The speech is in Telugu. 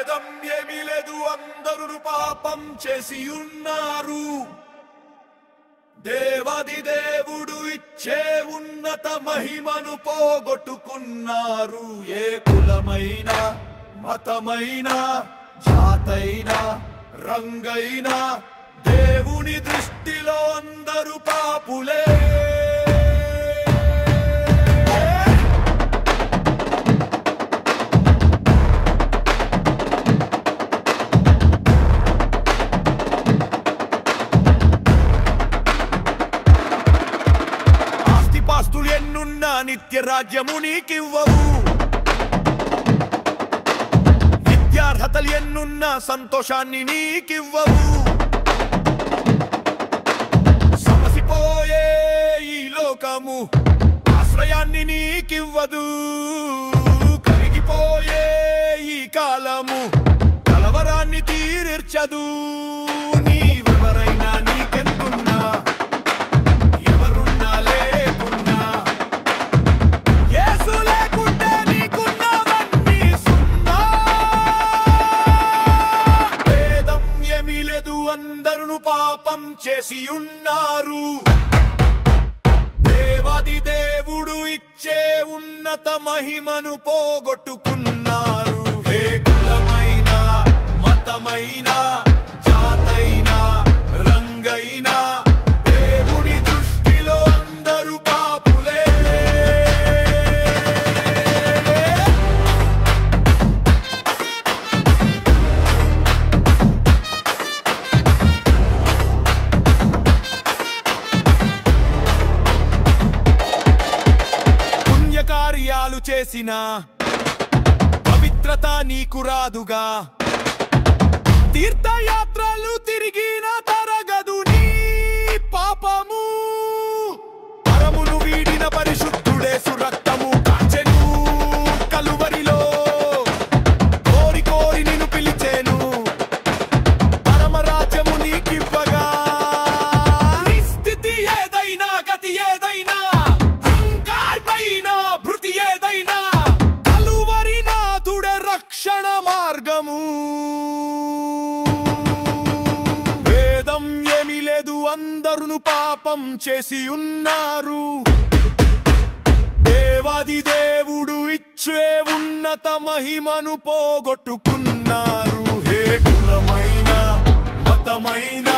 భేదం ఏమీ లేదు, అందరూ పాపం చేసి ఉన్నారు. దేవాది దేవుడు ఇచ్చే ఉన్నత మహిమను పోగొట్టుకున్నారు. ఏ కులమైనా మతమైనా జాతైనా రంగైనా దేవుని దృష్టిలో అందరూ పాపులే. ఆస్తిపాస్తులు ఎన్నున్నా నిత్య రాజ్యము నీకివ్వవు. విద్యార్హతలు ఎన్నున్నా సంతోషాన్ని నీకివ్వవు. సమసిపోయే ఈ లోకము ఆశ్రయాన్ని నీకివ్వదు. కరిగిపోయే ఈ కాలము కలవరాన్ని తీర్చదు. నీవెవరైనా నీకెంతున్నా ఎవరున్నా లేకున్నా యేసు లేకుంటే నీకున్నవన్నీ సున్నా. భేదం ఏమీ లేదు, అందరూ పాపం చేసి ఉన్నారు. దేవాది దేవుడు ఇచ్చే ఉన్నత మహిమను పోగొట్టుకున్నారు. ఏ కులమైనా మతమైనా జాతైనా రంగైనా దేవుని దృష్టిలో అందరూ పాపులే. పుణ్యకార్యాలు చేసిన పవిత్రత నీకు రాదుగా. తీర్థయాత్రలు తిరిగిన తరగదు నీ పాపము. పరమును వీడిన పరిశుద్ధుడేసు రక్తము కాచెను కలువరిలో. కోరి కోరి నిన్ను పిలిచేను పరమరాజ్యము నీకివ్వగా. నీ స్థితి ఏదైనా గతి ఏదైనా పైన భృతి ఏదైనా కలువరి నాథుడే రక్షణ మార్గము. భేదం ఏమీ లేదు, అందరూ పాపం చేసి ఉన్నారు. దేవాది దేవుడు ఇచ్చే ఉన్నత మహిమను పోగొట్టుకున్నారు. ఏ కులమైనా మతమైనా